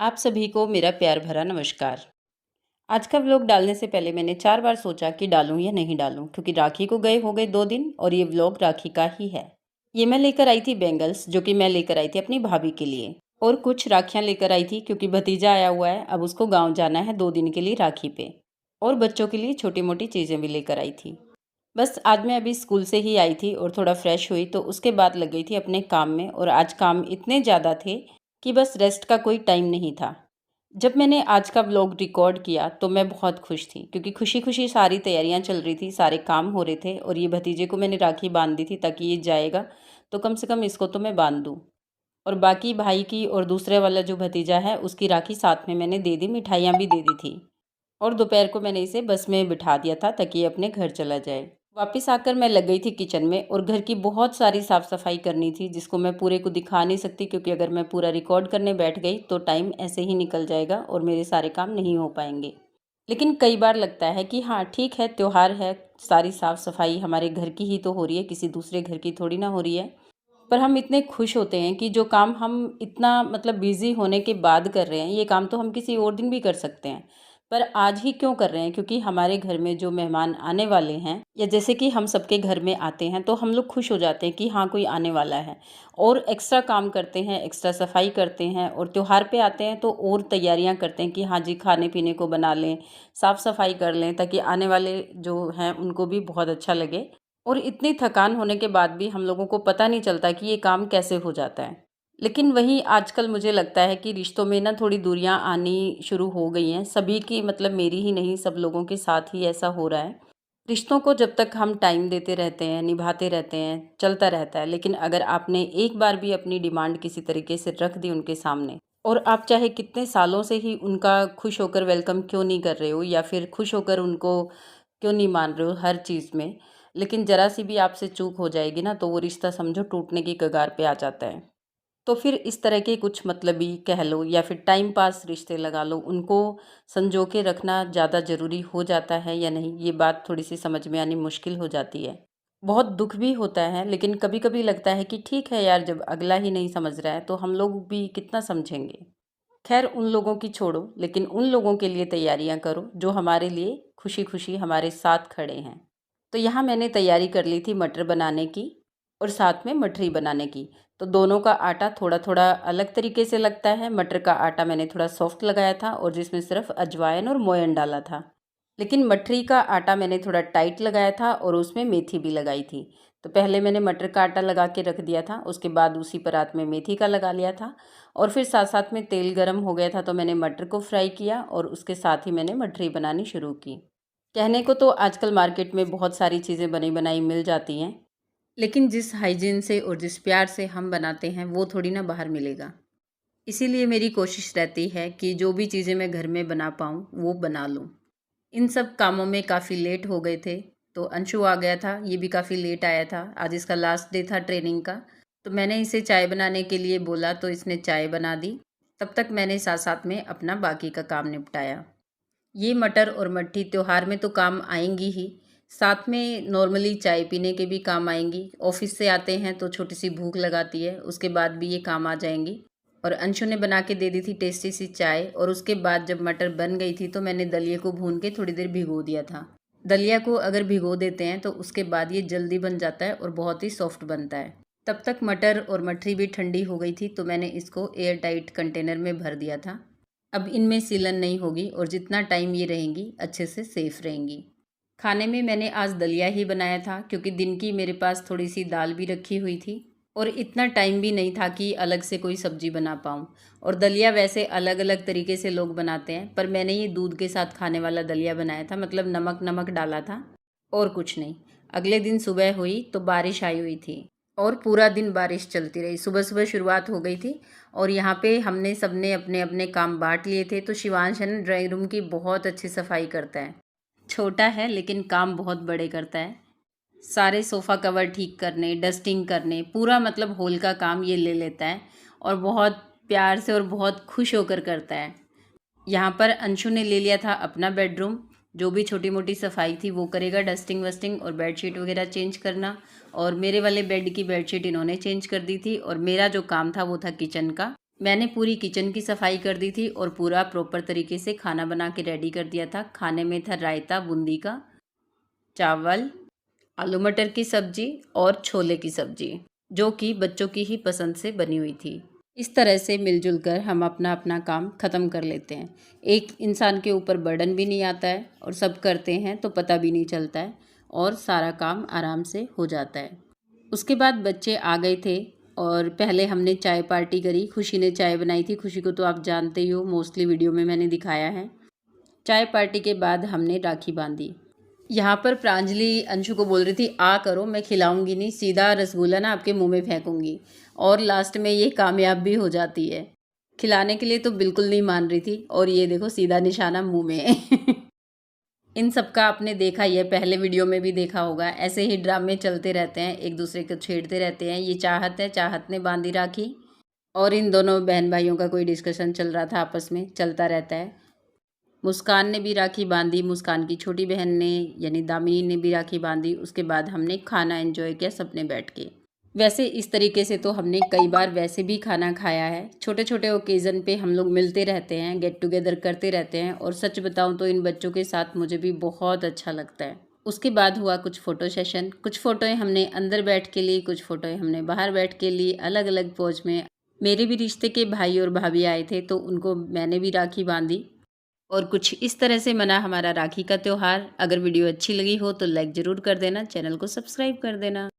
आप सभी को मेरा प्यार भरा नमस्कार। आज का व्लॉग डालने से पहले मैंने 4 बार सोचा कि डालूं या नहीं डालूं, क्योंकि राखी को गए हो गए 2 दिन और ये व्लॉग राखी का ही है। ये मैं लेकर आई थी बैंगल्स, जो कि मैं लेकर आई थी अपनी भाभी के लिए, और कुछ राखियां लेकर आई थी क्योंकि भतीजा आया हुआ है, अब उसको गाँव जाना है 2 दिन के लिए राखी पे। और बच्चों के लिए छोटी मोटी चीज़ें भी लेकर आई थी। बस आज मैं अभी स्कूल से ही आई थी और थोड़ा फ्रेश हुई तो उसके बाद लग गई थी अपने काम में, और आज काम इतने ज़्यादा थे कि बस रेस्ट का कोई टाइम नहीं था। जब मैंने आज का व्लॉग रिकॉर्ड किया तो मैं बहुत खुश थी, क्योंकि खुशी खुशी सारी तैयारियां चल रही थी, सारे काम हो रहे थे, और ये भतीजे को मैंने राखी बांध दी थी ताकि ये जाएगा तो कम से कम इसको तो मैं बांध दूँ। और बाकी भाई की और दूसरे वाला जो भतीजा है उसकी राखी साथ में मैंने दे दी, मिठाइयाँ भी दे दी थी। और दोपहर को मैंने इसे बस में बिठा दिया था ताकि ये अपने घर चला जाए। वापस आकर मैं लग गई थी किचन में, और घर की बहुत सारी साफ़ सफाई करनी थी, जिसको मैं पूरे को दिखा नहीं सकती, क्योंकि अगर मैं पूरा रिकॉर्ड करने बैठ गई तो टाइम ऐसे ही निकल जाएगा और मेरे सारे काम नहीं हो पाएंगे। लेकिन कई बार लगता है कि हाँ ठीक है, त्यौहार है, सारी साफ़ सफाई हमारे घर की ही तो हो रही है, किसी दूसरे घर की थोड़ी ना हो रही है। पर हम इतने खुश होते हैं कि जो काम हम इतना मतलब बिज़ी होने के बाद कर रहे हैं, ये काम तो हम किसी और दिन भी कर सकते हैं, पर आज ही क्यों कर रहे हैं? क्योंकि हमारे घर में जो मेहमान आने वाले हैं, या जैसे कि हम सबके घर में आते हैं, तो हम लोग खुश हो जाते हैं कि हाँ कोई आने वाला है, और एक्स्ट्रा काम करते हैं, एक्स्ट्रा सफाई करते हैं, और त्योहार पे आते हैं तो और तैयारियां करते हैं कि हाँ जी खाने पीने को बना लें, साफ़ सफाई कर लें, ताकि आने वाले जो हैं उनको भी बहुत अच्छा लगे। और इतनी थकान होने के बाद भी हम लोगों को पता नहीं चलता कि ये काम कैसे हो जाता है। लेकिन वहीं आजकल मुझे लगता है कि रिश्तों में ना थोड़ी दूरियां आनी शुरू हो गई हैं, सभी की, मतलब मेरी ही नहीं, सब लोगों के साथ ही ऐसा हो रहा है। रिश्तों को जब तक हम टाइम देते रहते हैं, निभाते रहते हैं, चलता रहता है, लेकिन अगर आपने एक बार भी अपनी डिमांड किसी तरीके से रख दी उनके सामने, और आप चाहे कितने सालों से ही उनका खुश होकर वेलकम क्यों नहीं कर रहे हो, या फिर खुश होकर उनको क्यों नहीं मान रहे हो हर चीज़ में, लेकिन ज़रा सी भी आपसे चूक हो जाएगी ना, तो वो रिश्ता समझो टूटने की कगार पे आ जाता है। तो फिर इस तरह के कुछ मतलबी कह लो या फिर टाइम पास रिश्ते लगा लो, उनको संजो के रखना ज़्यादा ज़रूरी हो जाता है या नहीं, ये बात थोड़ी सी समझ में आनी मुश्किल हो जाती है। बहुत दुख भी होता है, लेकिन कभी कभी लगता है कि ठीक है यार, जब अगला ही नहीं समझ रहा है तो हम लोग भी कितना समझेंगे। खैर उन लोगों की छोड़ो, लेकिन उन लोगों के लिए तैयारियां करो जो हमारे लिए खुशी खुशी हमारे साथ खड़े हैं। तो यहाँ मैंने तैयारी कर ली थी मटर बनाने की, और साथ में मठरी बनाने की। तो दोनों का आटा थोड़ा थोड़ा अलग तरीके से लगता है। मटर का आटा मैंने थोड़ा सॉफ्ट लगाया था और जिसमें सिर्फ अजवाइन और मोयन डाला था, लेकिन मठरी का आटा मैंने थोड़ा टाइट लगाया था और उसमें मेथी भी लगाई थी। तो पहले मैंने मटर का आटा लगा के रख दिया था, उसके बाद उसी परात में मेथी का लगा लिया था, और फिर साथ साथ में तेल गरम हो गया था तो मैंने मटर को फ्राई किया, और उसके साथ ही मैंने मठरी बनानी शुरू की। कहने को तो आजकल मार्केट में बहुत सारी चीज़ें बनी बनाई मिल जाती हैं, लेकिन जिस हाइजीन से और जिस प्यार से हम बनाते हैं वो थोड़ी ना बाहर मिलेगा। इसीलिए मेरी कोशिश रहती है कि जो भी चीज़ें मैं घर में बना पाऊँ वो बना लूँ। इन सब कामों में काफ़ी लेट हो गए थे, तो अंशु आ गया था, ये भी काफ़ी लेट आया था। आज इसका लास्ट डे था ट्रेनिंग का, तो मैंने इसे चाय बनाने के लिए बोला तो इसने चाय बना दी। तब तक मैंने साथ साथ में अपना बाकी का काम निपटाया। ये मटर और मट्ठी त्योहार में तो काम आएंगी ही, साथ में नॉर्मली चाय पीने के भी काम आएंगी। ऑफिस से आते हैं तो छोटी सी भूख लगाती है, उसके बाद भी ये काम आ जाएंगी। और अंशु ने बना के दे दी थी टेस्टी सी चाय, और उसके बाद जब मटर बन गई थी तो मैंने दलिया को भून के थोड़ी देर भिगो दिया था। दलिया को अगर भिगो देते हैं तो उसके बाद ये जल्दी बन जाता है और बहुत ही सॉफ्ट बनता है। तब तक मटर और मठरी भी ठंडी हो गई थी, तो मैंने इसको एयर टाइट कंटेनर में भर दिया था। अब इनमें सीलन नहीं होगी और जितना टाइम ये रहेंगी अच्छे से सेफ रहेंगी। खाने में मैंने आज दलिया ही बनाया था, क्योंकि दिन की मेरे पास थोड़ी सी दाल भी रखी हुई थी और इतना टाइम भी नहीं था कि अलग से कोई सब्जी बना पाऊँ। और दलिया वैसे अलग अलग तरीके से लोग बनाते हैं, पर मैंने ये दूध के साथ खाने वाला दलिया बनाया था, मतलब नमक नमक डाला था और कुछ नहीं। अगले दिन सुबह हुई तो बारिश आई हुई थी, और पूरा दिन बारिश चलती रही। सुबह सुबह शुरुआत हो गई थी, और यहाँ पे हमने सबने अपने अपने काम बांट लिए थे। तो शिवांश है ना, ड्राइंग रूम की बहुत अच्छी सफाई करता है। छोटा है लेकिन काम बहुत बड़े करता है। सारे सोफ़ा कवर ठीक करने, डस्टिंग करने, पूरा मतलब होल का काम ये ले लेता है, और बहुत प्यार से और बहुत खुश होकर करता है। यहाँ पर अंशु ने ले लिया था अपना बेडरूम, जो भी छोटी मोटी सफाई थी वो करेगा, डस्टिंग वस्टिंग और बेडशीट वगैरह चेंज करना। और मेरे वाले बेड की बेडशीट इन्होंने चेंज कर दी थी, और मेरा जो काम था वो था किचन का। मैंने पूरी किचन की सफाई कर दी थी और पूरा प्रॉपर तरीके से खाना बना के रेडी कर दिया था। खाने में था रायता बूंदी का, चावल, आलू मटर की सब्जी और छोले की सब्जी, जो कि बच्चों की ही पसंद से बनी हुई थी। इस तरह से मिलजुल कर हम अपना अपना काम ख़त्म कर लेते हैं। एक इंसान के ऊपर बर्डन भी नहीं आता है और सब करते हैं तो पता भी नहीं चलता है और सारा काम आराम से हो जाता है। उसके बाद बच्चे आ गए थे और पहले हमने चाय पार्टी करी। खुशी ने चाय बनाई थी। खुशी को तो आप जानते ही हो, मोस्टली वीडियो में मैंने दिखाया है। चाय पार्टी के बाद हमने राखी बांधी। यहाँ पर प्रांजलि अंशु को बोल रही थी, आ करो, मैं खिलाऊंगी नहीं, सीधा रसगुल्ला ना आपके मुंह में फेंकूंगी। और लास्ट में ये कामयाब भी हो जाती है। खिलाने के लिए तो बिल्कुल नहीं मान रही थी और ये देखो सीधा निशाना मुंह में। इन सब का आपने देखा ही है, पहले वीडियो में भी देखा होगा। ऐसे ही ड्रामे चलते रहते हैं, एक दूसरे को छेड़ते रहते हैं। ये चाहत है, चाहत ने बांधी राखी और इन दोनों बहन भाइयों का कोई डिस्कशन चल रहा था, आपस में चलता रहता है। मुस्कान ने भी राखी बांधी, मुस्कान की छोटी बहन ने यानी दामिनी ने भी राखी बांधी। उसके बाद हमने खाना एंजॉय किया सबने बैठ के। वैसे इस तरीके से तो हमने कई बार वैसे भी खाना खाया है। छोटे छोटे ओकेज़न पे हम लोग मिलते रहते हैं, गेट टुगेदर करते रहते हैं और सच बताऊं तो इन बच्चों के साथ मुझे भी बहुत अच्छा लगता है। उसके बाद हुआ कुछ फ़ोटो सेशन। कुछ फ़ोटोएँ हमने अंदर बैठ के ली, कुछ फ़ोटोएँ हमने बाहर बैठ के ली, अलग अलग पोज में। मेरे भी रिश्ते के भाई और भाभी आए थे तो उनको मैंने भी राखी बांधी और कुछ इस तरह से मना हमारा राखी का त्यौहार। अगर वीडियो अच्छी लगी हो तो लाइक ज़रूर कर देना, चैनल को सब्सक्राइब कर देना।